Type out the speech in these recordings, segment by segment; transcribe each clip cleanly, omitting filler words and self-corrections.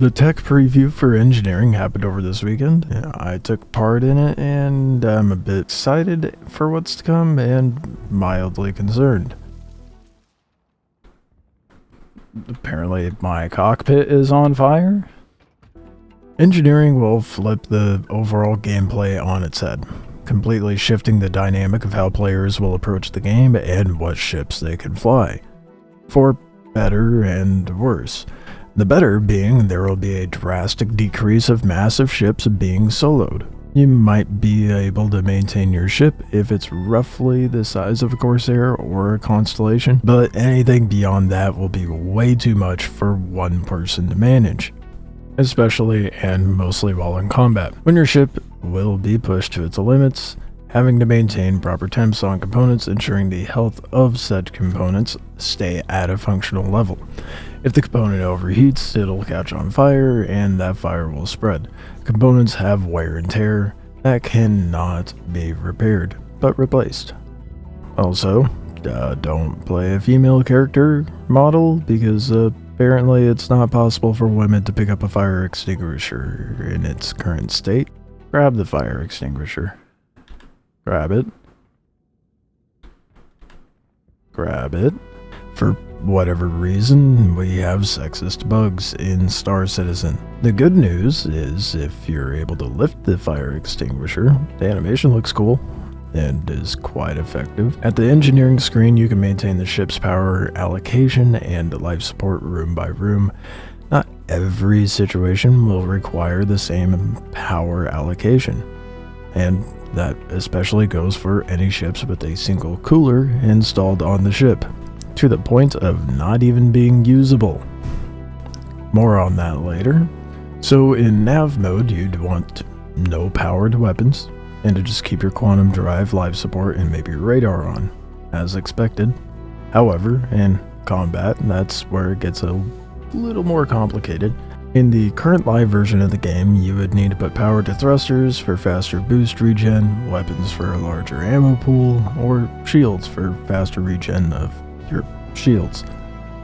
The tech preview for engineering happened over this weekend. I took part in it, and I'm a bit excited for what's to come and mildly concerned. Apparently, my cockpit is on fire. Engineering will flip the overall gameplay on its head, completely shifting the dynamic of how players will approach the game and what ships they can fly, for better and worse. The better being there will be a drastic decrease of massive ships being soloed. You might be able to maintain your ship if it's roughly the size of a Corsair or a Constellation, but anything beyond that will be way too much for one person to manage, especially and mostly while in combat, when your ship will be pushed to its limits, having to maintain proper temps on components, ensuring the health of said components stay at a functional level. If the component overheats, it'll catch on fire, and that fire will spread. Components have wear and tear that cannot be repaired, but replaced. Also, don't play a female character model, because apparently it's not possible for women to pick up a fire extinguisher in its current state. Grab the fire extinguisher. Grab it. Grab it. For whatever reason, we have sexist bugs in Star Citizen. The good news is if you're able to lift the fire extinguisher, the animation looks cool and is quite effective. At the engineering screen, you can maintain the ship's power allocation and life support room by room. Not every situation will require the same power allocation, and that especially goes for any ships with a single cooler installed on the ship, to the point of not even being usable. More on that later. So in nav mode, you'd want no powered weapons, and to just keep your quantum drive, life support, and maybe your radar on, as expected. However, in combat, that's where it gets a little more complicated. In the current live version of the game, you would need to put power to thrusters for faster boost regen, weapons for a larger ammo pool, or shields for faster regen of your shields.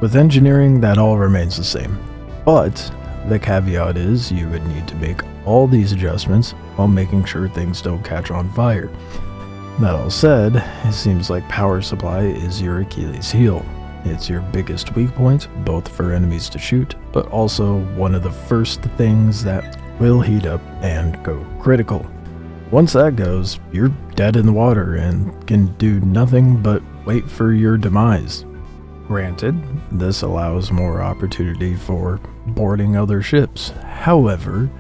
With engineering, that all remains the same, but the caveat is you would need to make all these adjustments while making sure things don't catch on fire. That all said, it seems like power supply is your Achilles heel. It's your biggest weak point, both for enemies to shoot, but also one of the first things that will heat up and go critical. Once that goes, you're dead in the water and can do nothing but wait for your demise. Granted, this allows more opportunity for boarding other ships. However,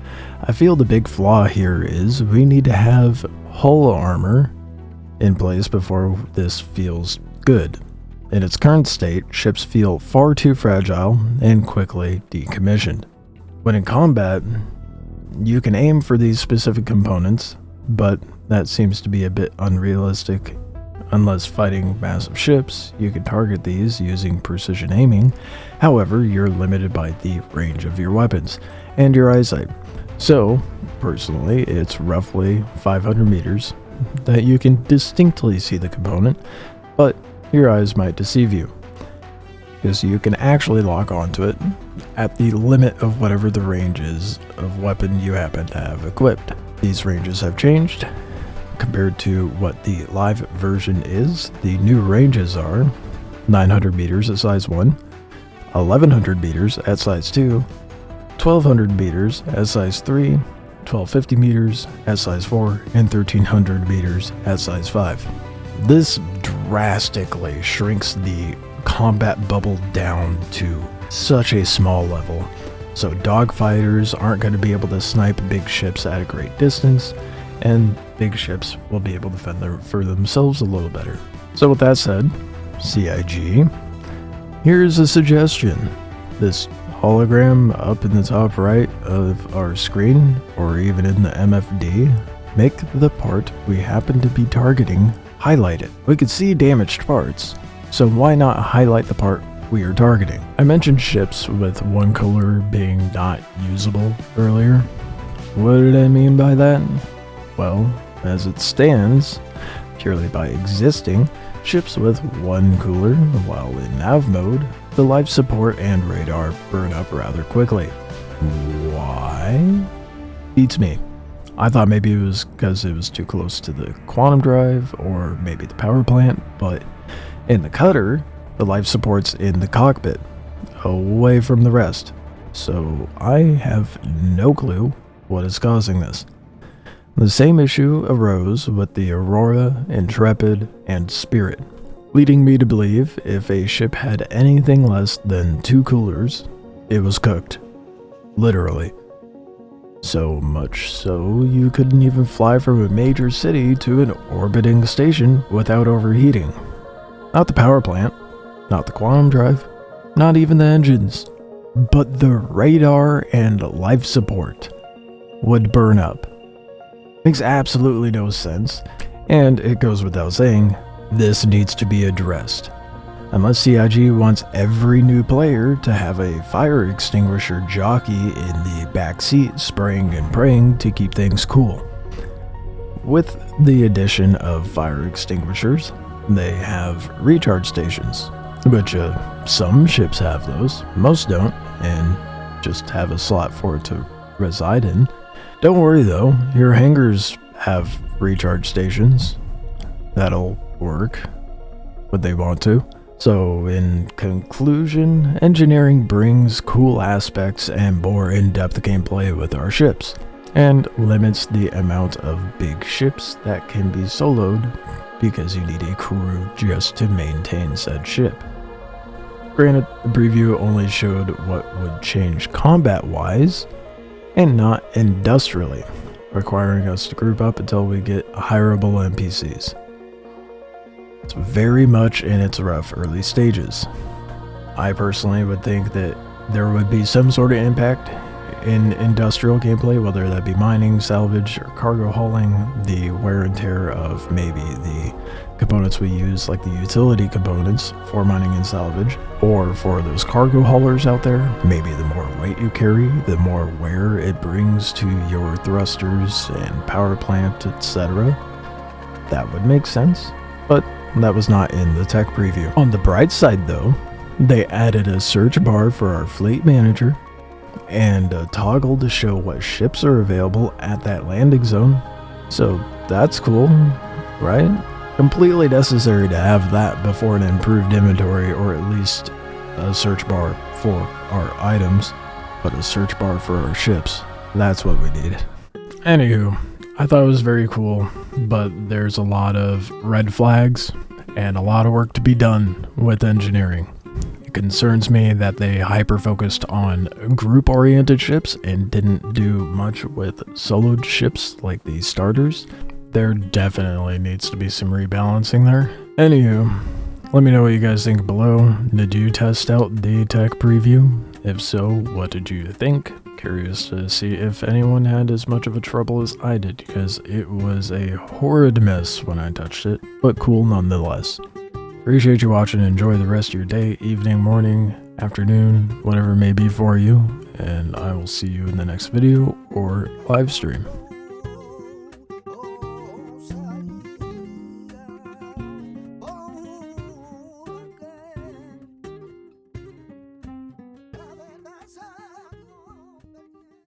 I feel the big flaw here is we need to have hull armor in place before this feels good. In its current state, ships feel far too fragile and quickly decommissioned. When in combat, you can aim for these specific components, but that seems to be a bit unrealistic. Unless fighting massive ships, you can target these using precision aiming. However, you're limited by the range of your weapons and your eyesight. So, personally, it's roughly 500 meters that you can distinctly see the component, but your eyes might deceive you, because you can actually lock onto it at the limit of whatever the range is of weapon you happen to have equipped. These ranges have changed compared to what the live version is. The new ranges are 900 meters at size 1, 1100 meters at size 2, 1200 meters at size 3, 1250 meters at size 4, and 1300 meters at size 5. This drastically shrinks the combat bubble down to such a small level, so dogfighters aren't going to be able to snipe big ships at a great distance, and big ships will be able to fend for themselves a little better. So with that said, CIG, here's a suggestion. This hologram up in the top right of our screen, or even in the MFD, make the part we happen to be targeting highlight it. We can see damaged parts, so why not highlight the part we are targeting? I mentioned ships with one color being not usable earlier. What did I mean by that? Well, as it stands, purely by existing, ships with one cooler, while in nav mode, the life support and radar burn up rather quickly. Why? Beats me. I thought maybe it was because it was too close to the quantum drive or maybe the power plant, but in the cutter, the life support's in the cockpit, away from the rest. So I have no clue what is causing this. The same issue arose with the Aurora, Intrepid, and Spirit, leading me to believe if a ship had anything less than 2 coolers, it was cooked. Literally. So much so you couldn't even fly from a major city to an orbiting station without overheating. Not the power plant, not the quantum drive, not even the engines, but the radar and life support would burn up. Makes absolutely no sense, and it goes without saying, this needs to be addressed. Unless CIG wants every new player to have a fire extinguisher jockey in the back seat spraying and praying to keep things cool. With the addition of fire extinguishers, they have recharge stations, which some ships have those, most don't, and just have a slot for it to reside in. Don't worry though, your hangars have recharge stations. That'll work when they want to. So in conclusion, engineering brings cool aspects and more in-depth gameplay with our ships, and limits the amount of big ships that can be soloed because you need a crew just to maintain said ship. Granted, the preview only showed what would change combat-wise, and not industrially, requiring us to group up until we get hireable NPCs. It's very much in its rough early stages. I personally would think that there would be some sort of impact in industrial gameplay, whether that be mining, salvage, or cargo hauling, the wear and tear of maybe the components we use, like the utility components for mining and salvage, or for those cargo haulers out there, maybe the more weight you carry, the more wear it brings to your thrusters and power plant, etc. That would make sense, but that was not in the tech preview. On the bright side though, they added a search bar for our fleet manager, and a toggle to show what ships are available at that landing zone. So that's cool, right? Completely necessary to have that before an improved inventory, or at least a search bar for our items, but a search bar for our ships. That's what we need. Anywho, I thought it was very cool, but there's a lot of red flags and a lot of work to be done with engineering. It concerns me that they hyper-focused on group-oriented ships and didn't do much with soloed ships like the starters. There definitely needs to be some rebalancing there. Anywho, let me know what you guys think below. Did you test out the tech preview? If so, what did you think? Curious to see if anyone had as much of a trouble as I did, because it was a horrid mess when I touched it, but cool nonetheless. Appreciate you watching. Enjoy the rest of your day, evening, morning, afternoon, whatever it may be for you, and I will see you in the next video or live stream.